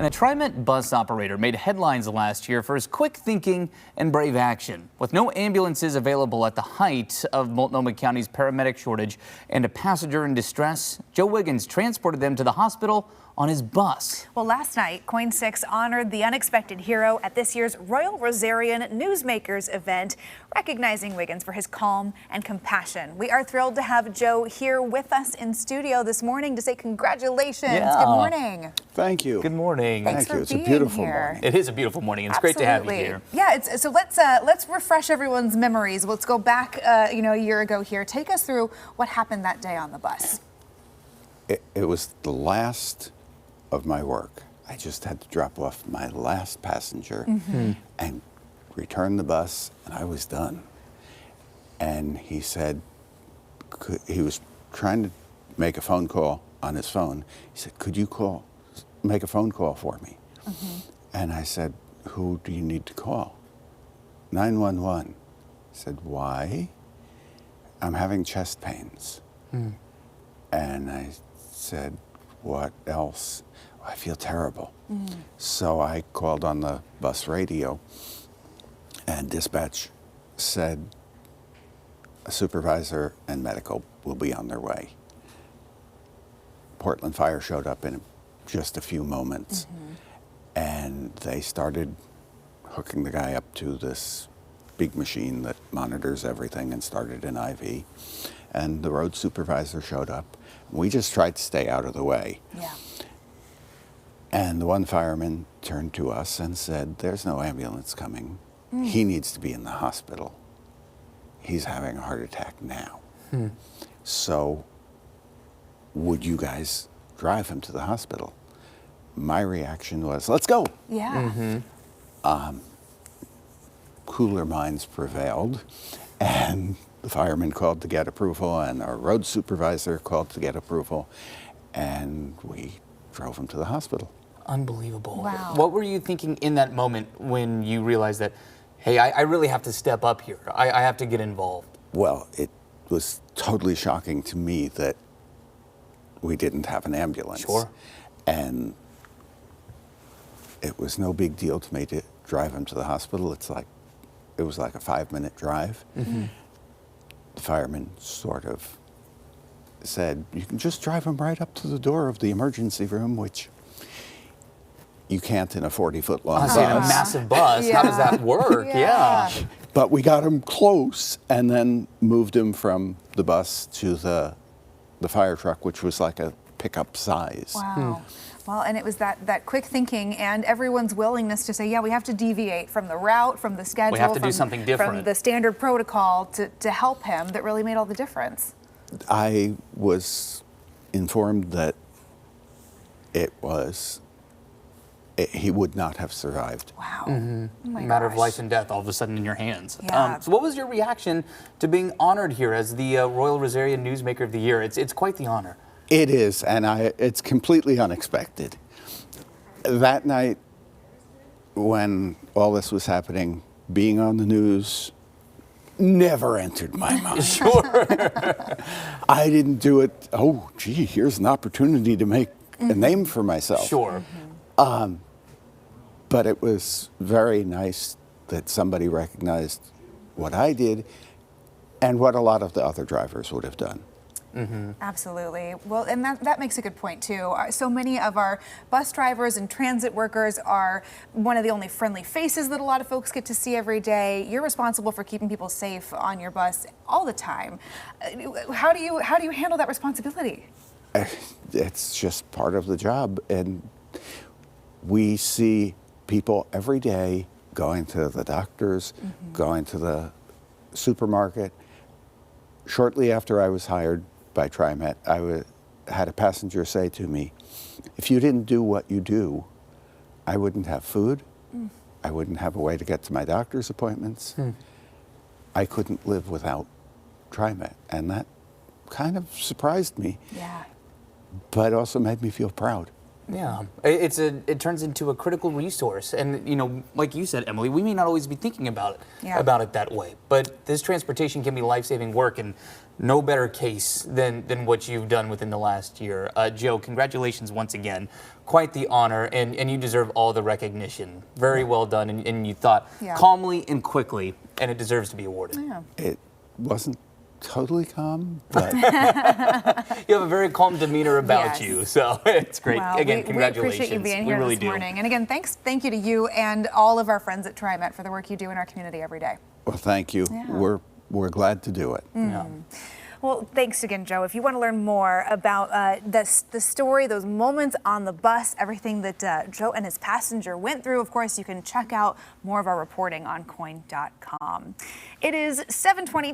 And a TriMet bus operator made headlines last year for his quick thinking and brave action. With no ambulances available at the height of Multnomah County's paramedic shortage and a passenger in distress, Joe Wiggins transported them to the hospital on his bus. Well, last night, Coin 6 honored the unexpected hero at this year's Royal Rosarian Newsmakers event, recognizing Wiggins for his calm and compassion. We are thrilled to have Joe here with us in studio this morning to say congratulations. Yeah. Good morning. Thank you. Good morning. Thanks for It's a being beautiful here. morning. It is a beautiful morning. It's great to have you here. Yeah, so let's refresh everyone's memories. Let's go back a year ago here. Take us through what happened that day on the bus. It was the last of my work. I just had to drop off my last passenger and return the bus, and I was done. And he said, he was trying to make a phone call on his phone. He said, could you make a phone call for me? And I said, who do you need to call? 911. I said, why? I'm having chest pains. And I said, what else? I feel terrible. So I called on the bus radio, and dispatch said a supervisor and medical will be on their way. Portland Fire showed up in just a few moments, and they started hooking the guy up to this big machine that monitors everything and started an IV. And the road supervisor showed up. We just tried to stay out of the way. Yeah. And the one fireman turned to us and said, there's no ambulance coming. He needs to be in the hospital. He's having a heart attack now. So would you guys drive him to the hospital? My reaction was, let's go. Yeah. Cooler minds prevailed, and the fireman called to get approval, and our road supervisor called to get approval, and we drove him to the hospital. Unbelievable. Wow. What were you thinking in that moment when you realized that, hey, I really have to step up here. I have to get involved? Well, it was totally shocking to me that we didn't have an ambulance. Sure. And it was no big deal to me to drive him to the hospital. It was like a 5-minute drive. The fireman sort of said, you can just drive him right up to the door of the emergency room, which you can't in a 40-foot long bus. In a massive bus. How does that work? Yeah. But we got him close and then moved him from the bus to the fire truck, which was like a pickup size. Wow. Well, and it was that quick thinking and everyone's willingness to say, yeah, we have to deviate from the route, from the schedule. We have to do something different. From the standard protocol to help him that really made all the difference. I was informed that he would not have survived. Wow. Oh my Matter of gosh. life and death all of a sudden in your hands. Yeah. So what was your reaction to being honored here as the Royal Rosarian Newsmaker of the Year? It's quite the honor. It is, and it's completely unexpected. That night, when all this was happening, being on the news never entered my mind. Sure. I didn't do it, oh, gee, here's an opportunity to make a name for myself. Sure. But it was very nice that somebody recognized what I did and what a lot of the other drivers would have done. Absolutely. Well, and that makes a good point, too. So many of our bus drivers and transit workers are one of the only friendly faces that a lot of folks get to see every day. You're responsible for keeping people safe on your bus all the time. How do you handle that responsibility? It's just part of the job. And we see people every day going to the doctors, going to the supermarket. Shortly after I was hired by TriMet, I had a passenger say to me, if you didn't do what you do, I wouldn't have food, I wouldn't have a way to get to my doctor's appointments. I couldn't live without TriMet. And that kind of surprised me, Yeah. but also made me feel proud. Yeah, it turns into a critical resource, and like you said, Emily, we may not always be thinking about it that way, but this transportation can be life-saving work, and no better case than what you've done within the last year. Joe, congratulations once again. Quite the honor, and you deserve all the recognition. Very well done, and you thought calmly and quickly, and it deserves to be awarded. Yeah. It wasn't totally calm, but you have a very calm demeanor about you, so it's great. Well, again, congratulations. We appreciate you being here really this morning. And again, thank you to you and all of our friends at TriMet for the work you do in our community every day. well, thank you. Yeah. We're glad to do it. Yeah. Well, thanks again, Joe. If you want to learn more about the story, those moments on the bus, everything that Joe and his passenger went through, of course, you can check out more of our reporting on KOIN.com. It is 7:20.